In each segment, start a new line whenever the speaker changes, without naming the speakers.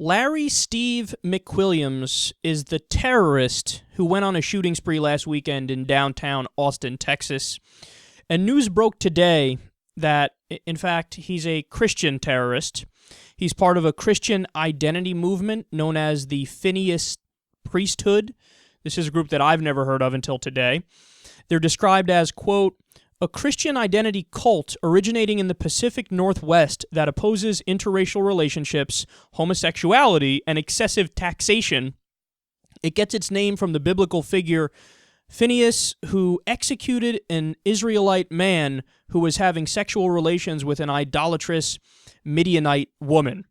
Larry Steve McQuilliams is the terrorist who went on a shooting spree last weekend in downtown Austin, Texas. And news broke today that, in fact, he's a Christian terrorist. He's part of a Christian identity movement known as the Phineas Priesthood. This is a group that I've never heard of until today. They're described as, quote, a Christian identity cult originating in the Pacific Northwest that opposes interracial relationships, homosexuality, and excessive taxation. It gets its name from the biblical figure Phineas, who executed an Israelite man who was having sexual relations with an idolatrous Midianite woman.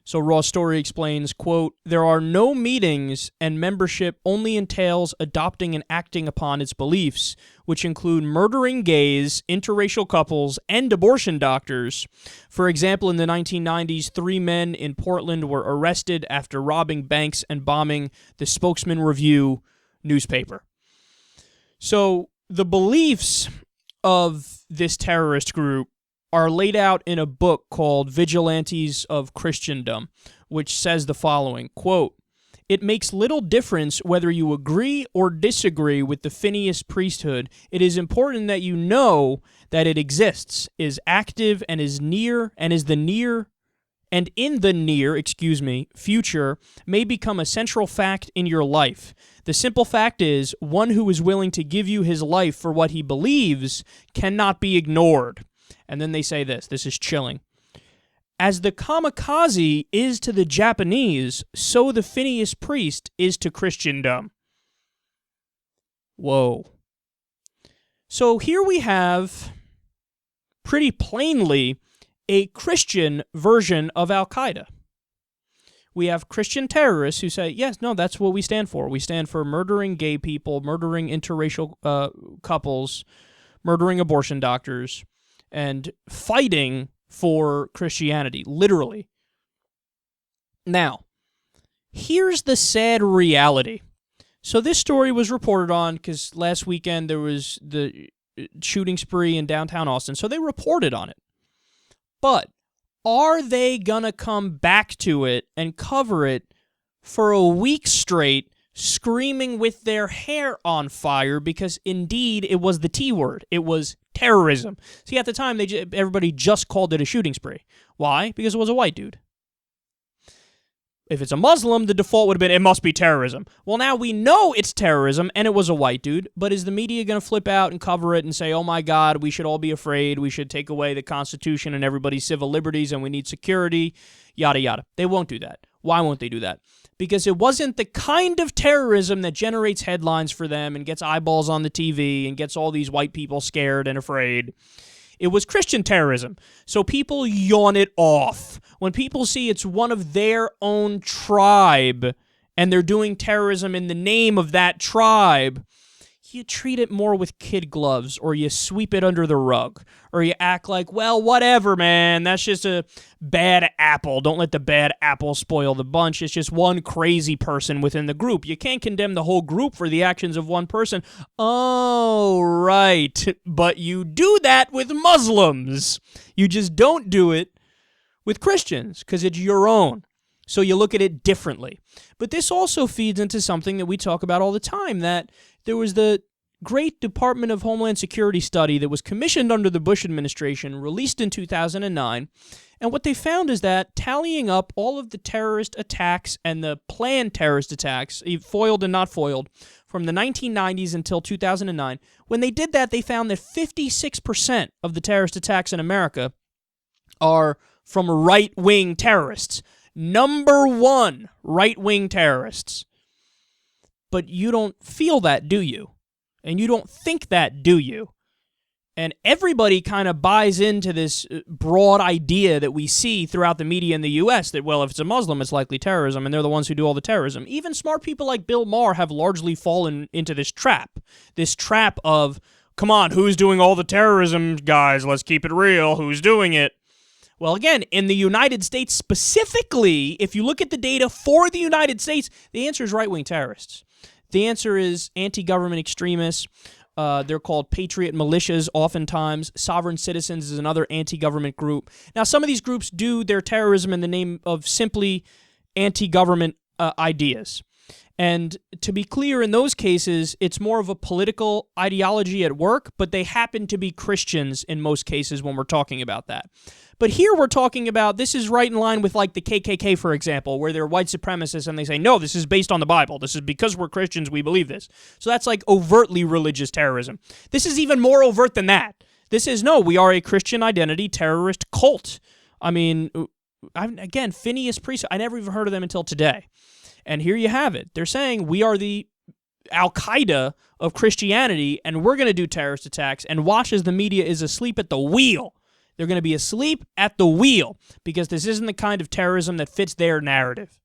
So Raw Story explains, quote, there are no meetings and membership only entails adopting and acting upon its beliefs, which include murdering gays, interracial couples, and abortion doctors. For example, in the 1990s, 3 men in Portland were arrested after robbing banks and bombing the Spokesman Review newspaper. So the beliefs of this terrorist group are laid out in a book called Vigilantes of Christendom, which says the following, quote, it makes little difference whether you agree or disagree with the Phineas priesthood. It is important that you know that it exists, is active, and is near, and is the near, and in the near, future, may become a central fact in your life. The simple fact is, one who is willing to give you his life for what he believes cannot be ignored. And then they say this is chilling. As the kamikaze is to the Japanese, so the Phineas priest is to Christendom. Whoa. So here we have, pretty plainly, a Christian version of Al-Qaeda. We have Christian terrorists who say, yes, no, that's what we stand for. We stand for murdering gay people, murdering interracial couples, murdering abortion doctors, and fighting for Christianity, literally. Now, here's the sad reality. So this story was reported on because last weekend there was the shooting spree in downtown Austin, so they reported on it. But are they gonna come back to it and cover it for a week straight, screaming with their hair on fire because indeed it was the T word. It was terrorism. See, at the time, everybody just called it a shooting spree. Why? Because it was a white dude. If it's a Muslim, the default would have been, it must be terrorism. Well, now we know it's terrorism, and it was a white dude, but is the media going to flip out and cover it and say, oh my God, we should all be afraid, we should take away the Constitution and everybody's civil liberties, and we need security, yada yada. They won't do that. Why won't they do that? Because it wasn't the kind of terrorism that generates headlines for them and gets eyeballs on the TV and gets all these white people scared and afraid. It was Christian terrorism. So people yawn it off. When people see it's one of their own tribe and they're doing terrorism in the name of that tribe, you treat it more with kid gloves, or you sweep it under the rug, or you act like, well, whatever, man, that's just a bad apple. Don't let the bad apple spoil the bunch. It's just one crazy person within the group. You can't condemn the whole group for the actions of one person. Oh, right. But you do that with Muslims. You just don't do it with Christians because it's your own. So you look at it differently. But this also feeds into something that we talk about all the time, that there was the great Department of Homeland Security study that was commissioned under the Bush administration, released in 2009, and what they found is that tallying up all of the terrorist attacks and the planned terrorist attacks, foiled and not foiled, from the 1990s until 2009, when they did that, they found that 56% of the terrorist attacks in America are from right-wing terrorists. Number one, right-wing terrorists. But you don't feel that, do you? And you don't think that, do you? And everybody kind of buys into this broad idea that we see throughout the media in the U.S. that, well, if it's a Muslim, it's likely terrorism, and they're the ones who do all the terrorism. Even smart people like Bill Maher have largely fallen into this trap of, come on, who's doing all the terrorism, guys? Let's keep it real. Who's doing it? Well, again, in the United States specifically, if you look at the data for the United States, the answer is right-wing terrorists. The answer is anti-government extremists. They're called patriot militias oftentimes. Sovereign Citizens is another anti-government group. Now, some of these groups do their terrorism in the name of simply anti-government ideas. And to be clear, in those cases, it's more of a political ideology at work, but they happen to be Christians in most cases when we're talking about that. But here we're talking about, this is right in line with like the KKK, for example, where they're white supremacists and they say, no, this is based on the Bible. This is because we're Christians, we believe this. So that's like overtly religious terrorism. This is even more overt than that. This is, no, we are a Christian identity terrorist cult. I mean, again, Phineas Priesthood, I never even heard of them until today. And here you have it. They're saying we are the Al-Qaeda of Christianity, and we're going to do terrorist attacks, and watch as the media is asleep at the wheel. They're going to be asleep at the wheel because this isn't the kind of terrorism that fits their narrative.